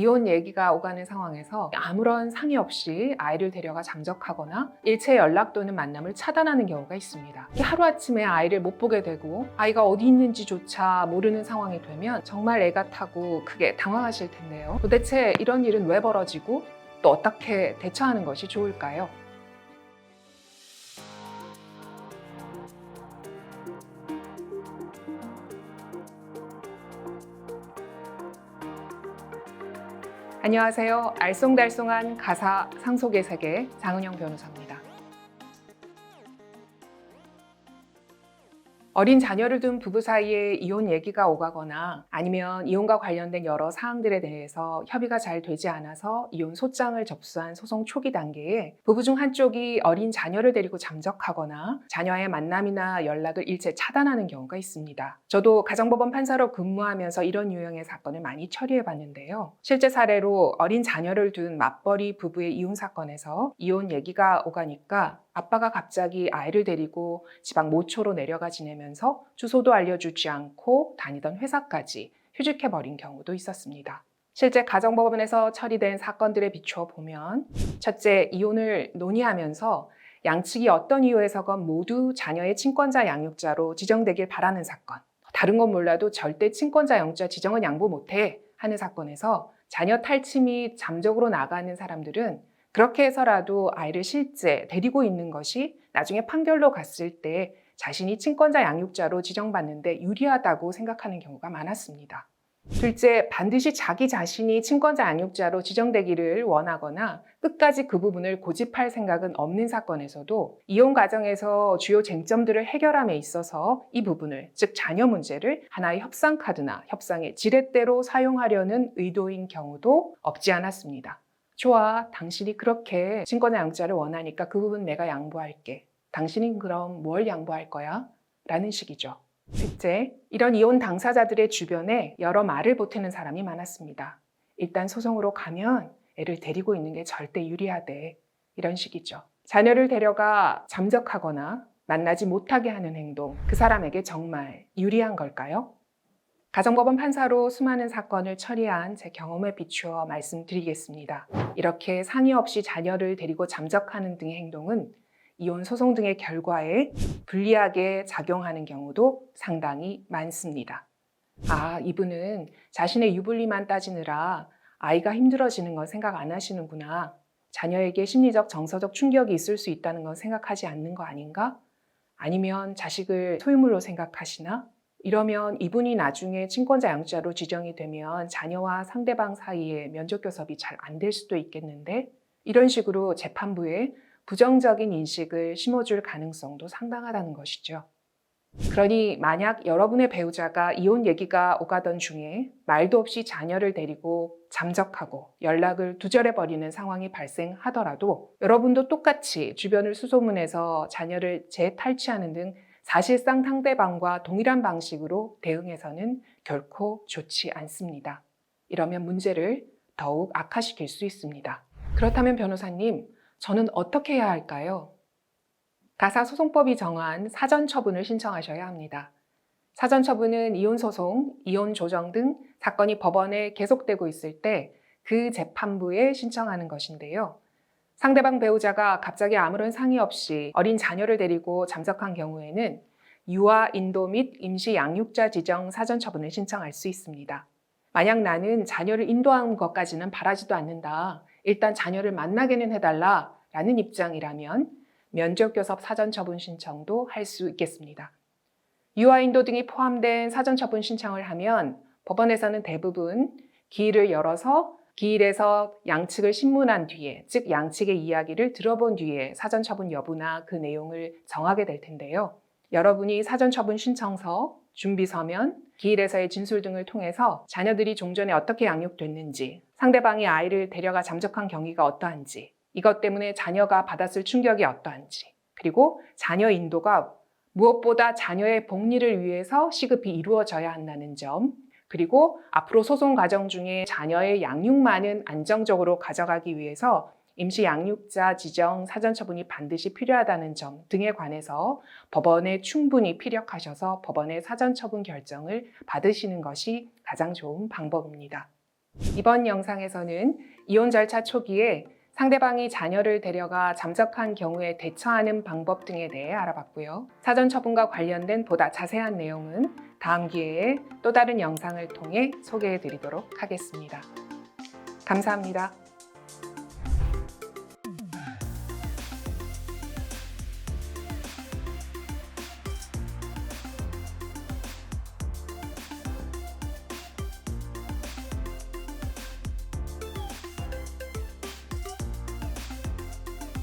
이혼 얘기가 오가는 상황에서 아무런 상의 없이 아이를 데려가 잠적하거나 일체 연락 또는 만남을 차단하는 경우가 있습니다. 하루아침에 아이를 못 보게 되고 아이가 어디 있는지조차 모르는 상황이 되면 정말 애가 타고 크게 당황하실 텐데요. 도대체 이런 일은 왜 벌어지고 또 어떻게 대처하는 것이 좋을까요? 안녕하세요. 알쏭달쏭한 가사 상속의 세계 장은영 변호사입니다. 어린 자녀를 둔 부부 사이에 이혼 얘기가 오가거나 아니면 이혼과 관련된 여러 사항들에 대해서 협의가 잘 되지 않아서 이혼 소장을 접수한 소송 초기 단계에 부부 중 한쪽이 어린 자녀를 데리고 잠적하거나 자녀와의 만남이나 연락을 일체 차단하는 경우가 있습니다. 저도 가정법원 판사로 근무하면서 이런 유형의 사건을 많이 처리해 봤는데요. 실제 사례로 어린 자녀를 둔 맞벌이 부부의 이혼 사건에서 이혼 얘기가 오가니까 아빠가 갑자기 아이를 데리고 지방 모초로 내려가 지내면서 주소도 알려주지 않고 다니던 회사까지 휴직해버린 경우도 있었습니다. 실제 가정법원에서 처리된 사건들에 비추어 보면 첫째, 이혼을 논의하면서 양측이 어떤 이유에서건 모두 자녀의 친권자 양육자로 지정되길 바라는 사건, 다른 건 몰라도 절대 친권자 양육자 지정은 양보 못해 하는 사건에서 자녀 탈취 및 잠적으로 나가는 사람들은 그렇게 해서라도 아이를 실제 데리고 있는 것이 나중에 판결로 갔을 때 자신이 친권자 양육자로 지정받는데 유리하다고 생각하는 경우가 많았습니다. 둘째, 반드시 자기 자신이 친권자 양육자로 지정되기를 원하거나 끝까지 그 부분을 고집할 생각은 없는 사건에서도 이혼 과정에서 주요 쟁점들을 해결함에 있어서 이 부분을, 즉 자녀 문제를 하나의 협상 카드나 협상의 지렛대로 사용하려는 의도인 경우도 없지 않았습니다. 좋아, 당신이 그렇게 친권자 양육자를 원하니까 그 부분 내가 양보할게. 당신은 그럼 뭘 양보할 거야? 라는 식이죠. 셋째, 이런 이혼 당사자들의 주변에 여러 말을 보태는 사람이 많았습니다. 일단 소송으로 가면 애를 데리고 있는 게 절대 유리하대. 이런 식이죠. 자녀를 데려가 잠적하거나 만나지 못하게 하는 행동, 그 사람에게 정말 유리한 걸까요? 가정법원 판사로 수많은 사건을 처리한 제 경험에 비추어 말씀드리겠습니다. 이렇게 상의 없이 자녀를 데리고 잠적하는 등의 행동은 이혼 소송 등의 결과에 불리하게 작용하는 경우도 상당히 많습니다. 아, 이분은 자신의 유불리만 따지느라 아이가 힘들어지는 건 생각 안 하시는구나. 자녀에게 심리적, 정서적 충격이 있을 수 있다는 건 생각하지 않는 거 아닌가? 아니면 자식을 소유물로 생각하시나? 이러면 이분이 나중에 친권자 양육자로 지정이 되면 자녀와 상대방 사이에 면접 교섭이 잘 안 될 수도 있겠는데 이런 식으로 재판부에 부정적인 인식을 심어줄 가능성도 상당하다는 것이죠. 그러니 만약 여러분의 배우자가 이혼 얘기가 오가던 중에 말도 없이 자녀를 데리고 잠적하고 연락을 두절해버리는 상황이 발생하더라도 여러분도 똑같이 주변을 수소문해서 자녀를 재탈취하는 등 사실상 상대방과 동일한 방식으로 대응해서는 결코 좋지 않습니다. 이러면 문제를 더욱 악화시킬 수 있습니다. 그렇다면 변호사님, 저는 어떻게 해야 할까요? 가사소송법이 정한 사전처분을 신청하셔야 합니다. 사전처분은 이혼소송, 이혼조정 등 사건이 법원에 계속되고 있을 때 그 재판부에 신청하는 것인데요. 상대방 배우자가 갑자기 아무런 상의 없이 어린 자녀를 데리고 잠적한 경우에는 유아 인도 및 임시 양육자 지정 사전처분을 신청할 수 있습니다. 만약 나는 자녀를 인도하는 것까지는 바라지도 않는다. 일단 자녀를 만나게는 해달라 라는 입장이라면 면접교섭 사전처분 신청도 할 수 있겠습니다. 유아 인도 등이 포함된 사전처분 신청을 하면 법원에서는 대부분 기일을 열어서 기일에서 양측을 신문한 뒤에, 즉 양측의 이야기를 들어본 뒤에 사전처분 여부나 그 내용을 정하게 될 텐데요. 여러분이 사전처분 신청서, 준비서면, 기일에서의 진술 등을 통해서 자녀들이 종전에 어떻게 양육됐는지, 상대방이 아이를 데려가 잠적한 경위가 어떠한지, 이것 때문에 자녀가 받았을 충격이 어떠한지, 그리고 자녀 인도가 무엇보다 자녀의 복리를 위해서 시급히 이루어져야 한다는 점, 그리고 앞으로 소송 과정 중에 자녀의 양육만은 안정적으로 가져가기 위해서 임시 양육자 지정 사전처분이 반드시 필요하다는 점 등에 관해서 법원에 충분히 피력하셔서 법원의 사전처분 결정을 받으시는 것이 가장 좋은 방법입니다. 이번 영상에서는 이혼 절차 초기에 상대방이 자녀를 데려가 잠적한 경우에 대처하는 방법 등에 대해 알아봤고요. 사전 처분과 관련된 보다 자세한 내용은 다음 기회에 또 다른 영상을 통해 소개해 드리도록 하겠습니다. 감사합니다.